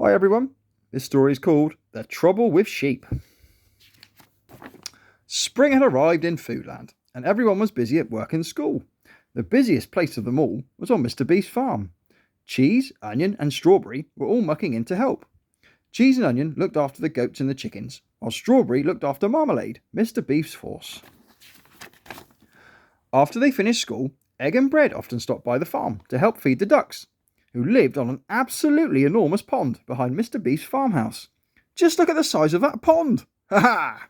Hi everyone, this story is called The Trouble with Sheep. Spring had arrived in Foodland and everyone was busy at work and school. The busiest place of them all was on Mr. Beef's farm. Cheese, Onion and Strawberry were all mucking in to help. Cheese and Onion looked after the goats and the chickens, while Strawberry looked after Marmalade, Mr. Beef's horse. After they finished school, Egg and Bread often stopped by the farm to help feed the ducks, who lived on an absolutely enormous pond behind Mr. Beef's farmhouse. Just look at the size of that pond! Ha ha!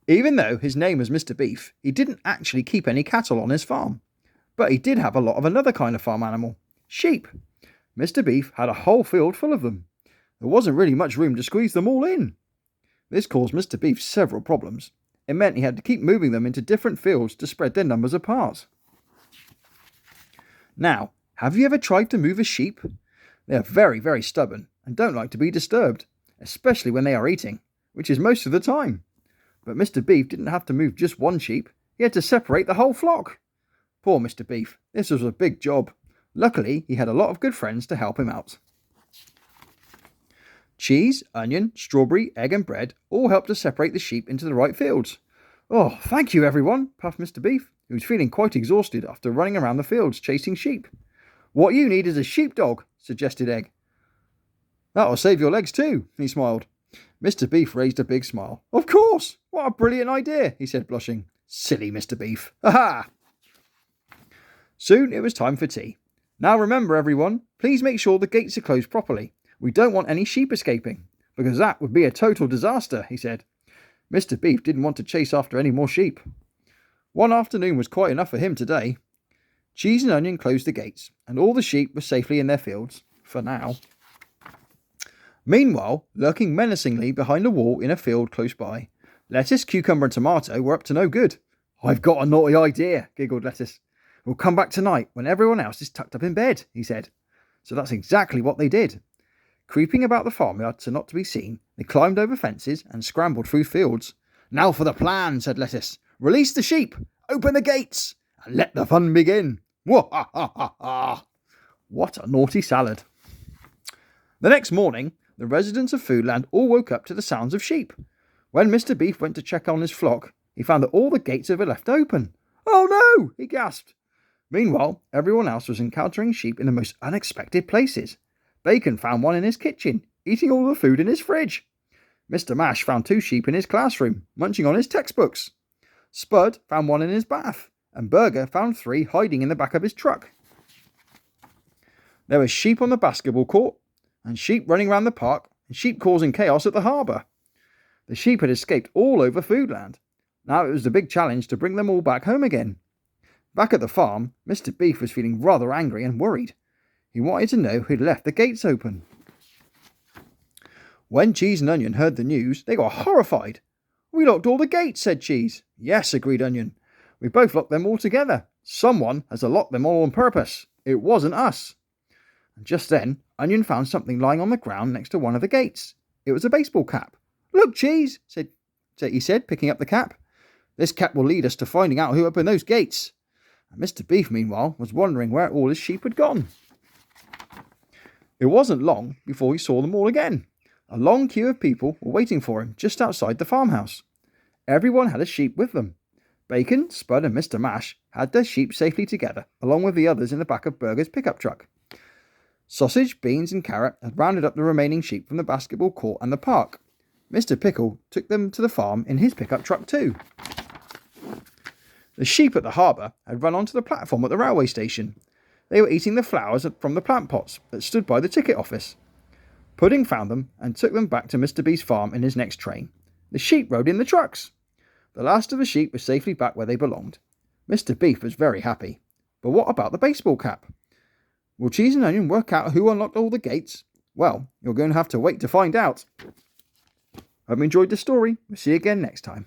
Even though his name was Mr. Beef, he didn't actually keep any cattle on his farm. But he did have a lot of another kind of farm animal, sheep. Mr. Beef had a whole field full of them. There wasn't really much room to squeeze them all in. This caused Mr. Beef several problems. It meant he had to keep moving them into different fields to spread their numbers apart. Now, have you ever tried to move a sheep? They are very, very stubborn and don't like to be disturbed, especially when they are eating, which is most of the time. But Mr. Beef didn't have to move just one sheep, he had to separate the whole flock. Poor Mr. Beef, this was a big job. Luckily, he had a lot of good friends to help him out. Cheese, Onion, Strawberry, Egg and Bread all helped to separate the sheep into the right fields. Oh, thank you everyone, puffed Mr. Beef, who was feeling quite exhausted after running around the fields chasing sheep. What you need is a sheepdog, suggested Egg. That'll save your legs too, he smiled. Mr. Beef raised a big smile. Of course! What a brilliant idea, he said, blushing. Silly Mr. Beef. Ha! Soon it was time for tea. Now remember everyone, please make sure the gates are closed properly. We don't want any sheep escaping, because that would be a total disaster, he said. Mr. Beef didn't want to chase after any more sheep. One afternoon was quite enough for him today. Cheese and Onion closed the gates, and all the sheep were safely in their fields, for now. Meanwhile, lurking menacingly behind a wall in a field close by, Lettuce, Cucumber and Tomato were up to no good. I've got a naughty idea, giggled Lettuce. We'll come back tonight when everyone else is tucked up in bed, he said. So that's exactly what they did. Creeping about the farmyard so not to be seen, they climbed over fences and scrambled through fields. Now for the plan, said Lettuce. Release the sheep, open the gates, and let the fun begin. Wah-ha-ha-ha-ha! What a naughty salad. The next morning, the residents of Foodland all woke up to the sounds of sheep. When Mr. Beef went to check on his flock, he found that all the gates were left open. Oh no, he gasped. Meanwhile, everyone else was encountering sheep in the most unexpected places. Bacon found one in his kitchen, eating all the food in his fridge. Mr. Mash found 2 sheep in his classroom, munching on his textbooks. Spud found one in his bath, and Burger found 3 hiding in the back of his truck. There were sheep on the basketball court, and sheep running around the park, and sheep causing chaos at the harbour. The sheep had escaped all over Foodland. Now it was the big challenge to bring them all back home again. Back at the farm, Mr. Beef was feeling rather angry and worried. He wanted to know who'd left the gates open. When Cheese and Onion heard the news, they got horrified. We locked all the gates, said Cheese. Yes, agreed Onion. We both locked them all together. Someone has locked them all on purpose. It wasn't us. And just then, Onion found something lying on the ground next to one of the gates. It was a baseball cap. Look, Cheese, he said, picking up the cap. This cap will lead us to finding out who opened those gates. And Mr. Beef, meanwhile, was wondering where all his sheep had gone. It wasn't long before he saw them all again. A long queue of people were waiting for him just outside the farmhouse. Everyone had a sheep with them. Bacon, Spud and Mr. Mash had their sheep safely together, along with the others in the back of Burger's pickup truck. Sausage, Beans and Carrot had rounded up the remaining sheep from the basketball court and the park. Mr. Pickle took them to the farm in his pickup truck too. The sheep at the harbour had run onto the platform at the railway station. They were eating the flowers from the plant pots that stood by the ticket office. Pudding found them and took them back to Mr. Beef's farm in his next train. The sheep rode in the trucks. The last of the sheep was safely back where they belonged. Mr. Beef was very happy. But what about the baseball cap? Will Cheese and Onion work out who unlocked all the gates? Well, you're going to have to wait to find out. Hope you enjoyed the story. We'll see you again next time.